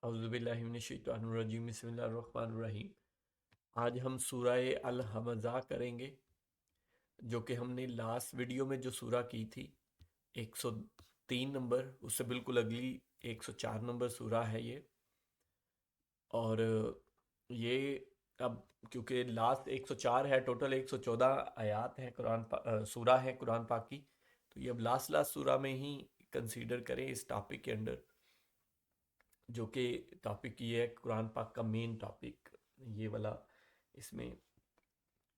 اعوذ باللہ من الشیطان الرجیم بسم اللہ الرحمن الرحیم۔ آج ہم سورہ الحمزہ کریں گے، جو کہ ہم نے لاسٹ ویڈیو میں جو سورہ کی تھی 103 نمبر، اس سے بالکل اگلی 104 نمبر سورہ ہے یہ۔ اور یہ اب کیونکہ لاسٹ 104 ہے، ٹوٹل 114 آیات ہیں سورہ ہے قرآن پاک کی، تو یہ اب لاسٹ سورہ میں ہی کنسیڈر کریں اس ٹاپک کے انڈر، جو کہ ٹاپک یہ ہے قرآن پاک کا مین ٹاپک یہ والا۔ اس میں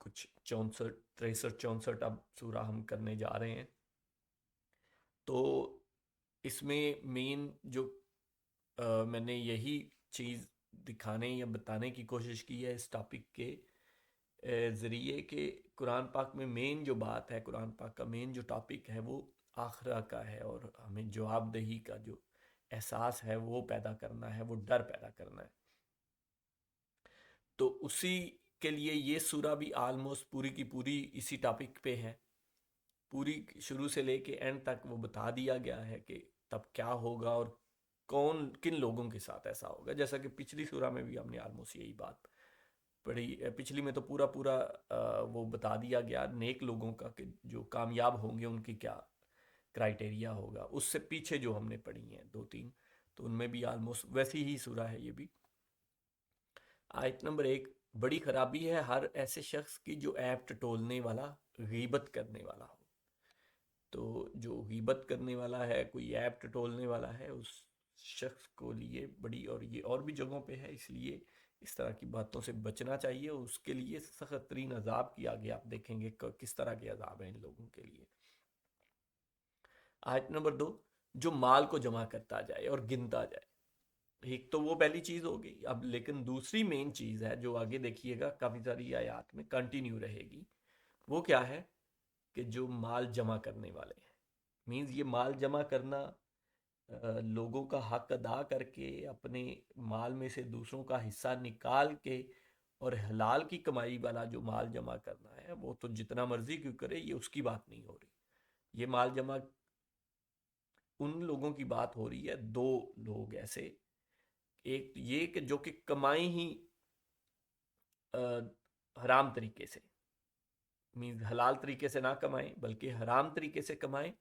کچھ 63 64 اب سورہ ہم کرنے جا رہے ہیں۔ تو اس میں مین جو میں نے یہی چیز دکھانے یا بتانے کی کوشش کی ہے اس ٹاپک کے ذریعے کہ قرآن پاک میں مین جو بات ہے، قرآن پاک کا مین جو ٹاپک ہے وہ آخرہ کا ہے، اور ہمیں جواب دہی کا جو احساس ہے وہ پیدا کرنا ہے، وہ ڈر پیدا کرنا ہے۔ تو اسی کے لیے یہ سورہ بھی آلموسٹ پوری کی پوری اسی ٹاپک پہ ہے، پوری شروع سے لے کے اینڈ تک وہ بتا دیا گیا ہے کہ تب کیا ہوگا اور کن لوگوں کے ساتھ ایسا ہوگا، جیسا کہ پچھلی سورہ میں بھی ہم نے آلموسٹ یہی بات پڑھی۔ پچھلی میں تو پورا وہ بتا دیا گیا نیک لوگوں کا کہ جو کامیاب ہوں گے ان کی کیا کرائٹیریا ہوگا۔ اس سے پیچھے جو ہم نے پڑھی ہیں 2 3، تو ان میں بھی آلموسٹ ویسی ہی سورہ ہے یہ بھی۔ آیت نمبر 1: بڑی خرابی ہے ہر ایسے شخص کی جو عیب ٹٹولنے والا، غیبت کرنے والا ہو۔ تو جو غیبت کرنے والا ہے، کوئی عیب ٹٹولنے والا ہے، اس شخص کو لیے بڑی، اور یہ اور بھی جگہوں پہ ہے، اس لیے اس طرح کی باتوں سے بچنا چاہیے۔ اس کے لیے سخت ترین عذاب کی آگے آپ دیکھیں گے کس طرح کے عذاب ہیں ان لوگوں کے لیے۔ آیت نمبر 2: جو مال کو جمع کرتا جائے اور گنتا جائے۔ ایک تو وہ پہلی چیز ہو گئی، اب لیکن دوسری مین چیز ہے جو آگے دیکھیے گا کافی ساری آیات میں کنٹینیو رہے گی، وہ کیا ہے کہ جو مال جمع کرنے والے ہیں، مینز یہ مال جمع کرنا، لوگوں کا حق ادا کر کے اپنے مال میں سے دوسروں کا حصہ نکال کے اور حلال کی کمائی والا جو مال جمع کرنا ہے، وہ تو جتنا مرضی کیوں کرے، یہ اس کی بات نہیں ہو رہی۔ یہ مال جمع ان لوگوں کی بات ہو رہی ہے، دو لوگ ایسے، ایک یہ کہ جو کہ کمائیں ہی حرام طریقے سے، مینز حلال طریقے سے نہ کمائیں بلکہ حرام طریقے سے کمائیں،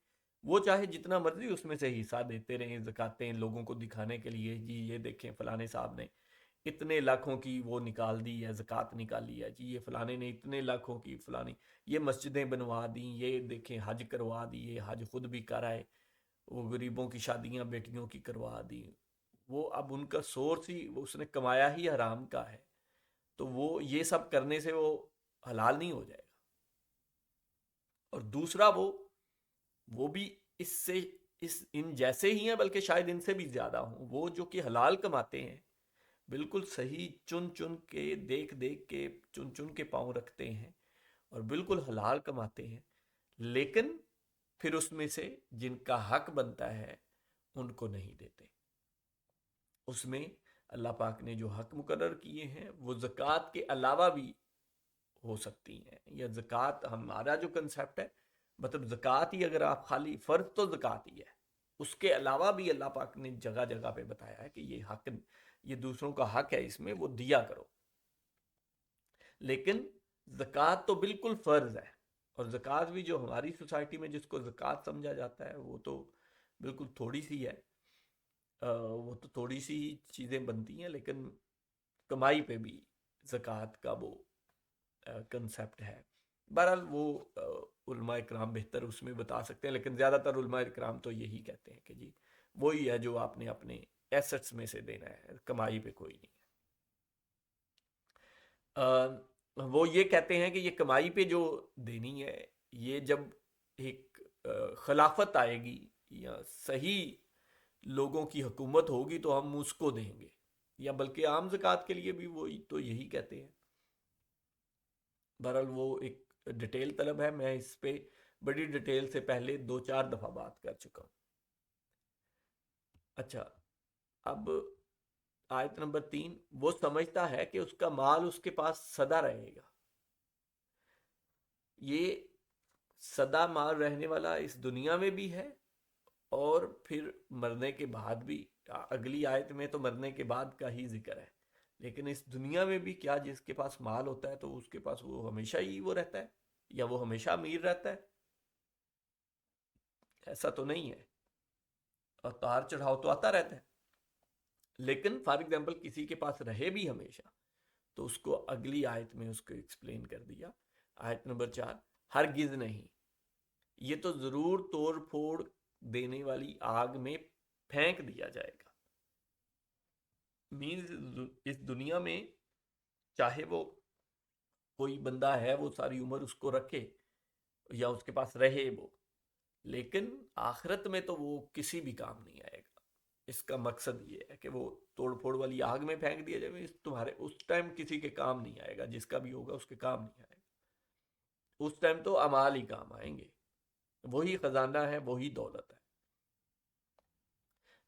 وہ چاہے جتنا مرضی اس میں سے حصہ دیتے رہیں، زکاتیں لوگوں کو دکھانے کے لیے، جی یہ دیکھیں فلانے صاحب نے اتنے لاکھوں کی وہ نکال دی ہے، زکوٰۃ نکالی ہے، جی یہ فلانے نے اتنے لاکھوں کی، فلانی یہ مسجدیں بنوا دیں، یہ دیکھیں حج کروا دی، یہ حج خود بھی کرائے، وہ غریبوں کی شادیاں بیٹیوں کی کروا دی۔ وہ اب ان کا سورس ہی اس نے کمایا ہی حرام کا ہے، تو وہ یہ سب کرنے سے وہ حلال نہیں ہو جائے گا۔ اور دوسرا وہ بھی اس سے ان جیسے ہی ہیں، بلکہ شاید ان سے بھی زیادہ ہوں، وہ جو کہ حلال کماتے ہیں، بالکل صحیح چن چن کے دیکھ دیکھ کے چن چن کے پاؤں رکھتے ہیں اور بالکل حلال کماتے ہیں، لیکن پھر اس میں سے جن کا حق بنتا ہے ان کو نہیں دیتے۔ اس میں اللہ پاک نے جو حق مقرر کیے ہیں وہ زکوٰۃ کے علاوہ بھی ہو سکتی ہیں، یا زکوٰۃ ہمارا جو کنسیپٹ ہے، مطلب زکوٰۃ ہی اگر آپ خالی فرض تو زکوٰۃ ہی ہے، اس کے علاوہ بھی اللہ پاک نے جگہ جگہ پہ بتایا ہے کہ یہ حق، یہ دوسروں کا حق ہے، اس میں وہ دیا کرو۔ لیکن زکوٰۃ تو بالکل فرض ہے، اور زکوٰۃ بھی جو ہماری سوسائٹی میں جس کو زکوٰۃ سمجھا جاتا ہے وہ تو بالکل تھوڑی سی ہے، وہ تو تھوڑی سی چیزیں بنتی ہیں، لیکن کمائی پہ بھی زکوٰۃ کا وہ کنسیپٹ ہے۔ بہرحال وہ علماء اکرام بہتر اس میں بتا سکتے ہیں، لیکن زیادہ تر علماء اکرام تو یہی کہتے ہیں کہ جی وہی ہے جو آپ نے اپنے ایسٹس میں سے دینا ہے، کمائی پہ کوئی نہیں ہے۔ وہ یہ کہتے ہیں کہ یہ کمائی پہ جو دینی ہے، یہ جب ایک خلافت آئے گی یا صحیح لوگوں کی حکومت ہوگی تو ہم اس کو دیں گے، یا بلکہ عام زکوٰۃ کے لیے بھی وہی تو یہی کہتے ہیں۔ بہرحال وہ ایک ڈیٹیل طلب ہے، میں اس پہ بڑی ڈیٹیل سے پہلے 2 4 دفعہ بات کر چکا ہوں۔ اچھا، اب آیت نمبر 3: وہ سمجھتا ہے کہ اس کا مال اس کے پاس سدا رہے گا۔ یہ سدا مال رہنے والا اس دنیا میں بھی ہے، اور پھر مرنے کے بعد بھی اگلی آیت میں تو مرنے کے بعد کا ہی ذکر ہے، لیکن اس دنیا میں بھی کیا جس کے پاس مال ہوتا ہے تو اس کے پاس وہ ہمیشہ ہی وہ رہتا ہے، یا وہ ہمیشہ امیر رہتا ہے؟ ایسا تو نہیں ہے، اور اتار چڑھاؤ تو آتا رہتا ہے. لیکن فار ایگزامپل کسی کے پاس رہے بھی ہمیشہ، تو اس کو اگلی آیت میں اس کو ایکسپلین کر دیا. آیت نمبر 4، ہرگز نہیں، یہ تو ضرور توڑ پھوڑ دینے والی آگ میں پھینک دیا جائے گا. مینز اس دنیا میں چاہے وہ کوئی بندہ ہے وہ ساری عمر اس کو رکھے یا اس کے پاس رہے وہ، لیکن آخرت میں تو وہ کسی بھی کام نہیں آئے گا. اس کا مقصد یہ ہے کہ وہ توڑ پھوڑ والی آگ میں پھینک دیا جائے، تمہارے اس ٹائم کسی کے کام نہیں آئے گا، جس کا بھی ہوگا اس کے کام نہیں آئے گا. اس ٹائم تو اعمال ہی کام آئیں گے، وہی خزانہ ہے، وہی دولت ہے.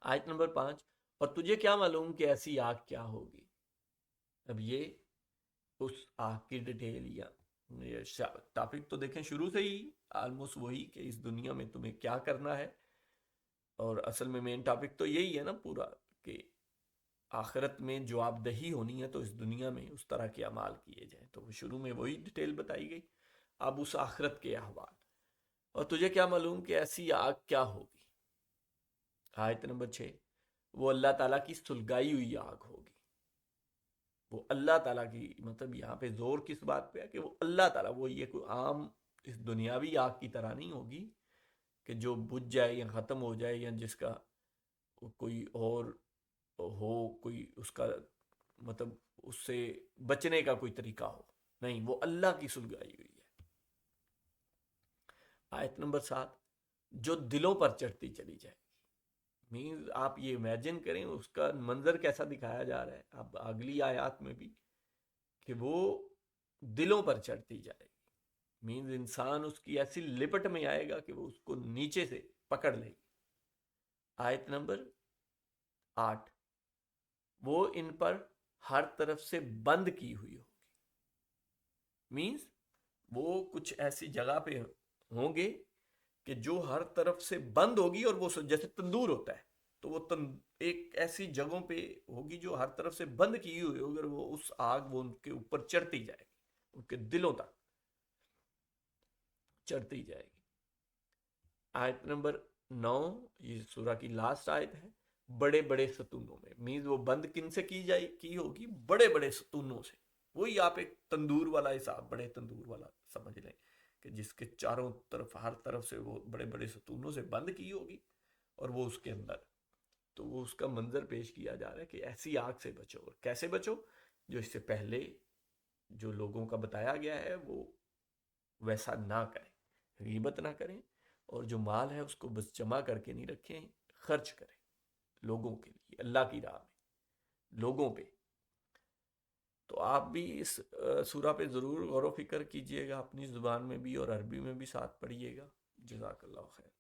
آیت نمبر 5، اور تجھے کیا معلوم کہ ایسی آگ کیا ہوگی. اب یہ اس آگ کی ڈیٹیل یا ٹاپک تو دیکھیں شروع سے ہی آلموسٹ وہی کہ اس دنیا میں تمہیں کیا کرنا ہے، اور اصل میں مین ٹاپک تو یہی ہے نا پورا، کہ آخرت میں جواب دہی ہونی ہے تو اس دنیا میں اس طرح کے اعمال کیے جائیں. تو شروع میں وہی ڈیٹیل بتائی گئی. اب اس آخرت کے احوال، اور تجھے کیا معلوم کہ ایسی آگ کیا ہوگی. آیت نمبر 6، وہ اللہ تعالیٰ کی سلگائی ہوئی آگ ہوگی. وہ اللہ تعالیٰ کی، مطلب یہاں پہ زور کس بات پہ ہے کہ وہ اللہ تعالیٰ، وہ یہ کوئی عام اس دنیاوی آگ کی طرح نہیں ہوگی کہ جو بجھ جائے یا ختم ہو جائے، یا جس کا کوئی اور ہو، کوئی اس کا مطلب اس سے بچنے کا کوئی طریقہ ہو. نہیں، وہ اللہ کی سلگائی ہوئی ہے. آیت نمبر 7، جو دلوں پر چڑھتی چلی جائے. مینز آپ یہ امیجن کریں اس کا منظر کیسا دکھایا جا رہا ہے اب اگلی آیات میں بھی، کہ وہ دلوں پر چڑھتی جائے گی. مینز انسان اس کی ایسی لپٹ میں آئے گا کہ وہ اس کو نیچے سے پکڑ لے گی. آیت نمبر 8، وہ ان پر ہر طرف سے بند کی ہوئی ہوگی. مینز وہ کچھ ایسی جگہ پہ ہوں گے کہ جو ہر طرف سے بند ہوگی، اور وہ جیسے تندور ہوتا ہے تو وہ ایک ایسی جگہوں پہ ہوگی جو ہر طرف سے بند کی ہوئی ہوگی، اور وہ اس آگ وہ ان کے اوپر چڑھتی جائے گی، ان کے دلوں تک چڑھتی جائے گی. آیت نمبر 9، یہ سورہ کی لاسٹ آیت ہے، بڑے بڑے ستونوں میں. مینز وہ بند کن سے کی ہوگی؟ بڑے بڑے ستونوں سے. وہی آپ ایک تندور والا حساب، بڑے تندور والا سمجھ لیں کہ جس کے چاروں طرف ہر طرف سے وہ بڑے بڑے ستونوں سے بند کی ہوگی، اور وہ اس کے اندر. تو وہ اس کا منظر پیش کیا جا رہا ہے کہ ایسی آگ سے بچو. اور کیسے بچو؟ جو اس سے پہلے جو لوگوں کا بتایا گیا ہے وہ ویسا نہ کریں، غیبت نہ کریں، اور جو مال ہے اس کو بس جمع کر کے نہیں رکھیں، خرچ کریں لوگوں کے لیے، اللہ کی راہ میں، لوگوں پہ. تو آپ بھی اس سورہ پہ ضرور غور و فکر کیجئے گا، اپنی زبان میں بھی اور عربی میں بھی ساتھ پڑھیے گا. جزاک اللہ خیر.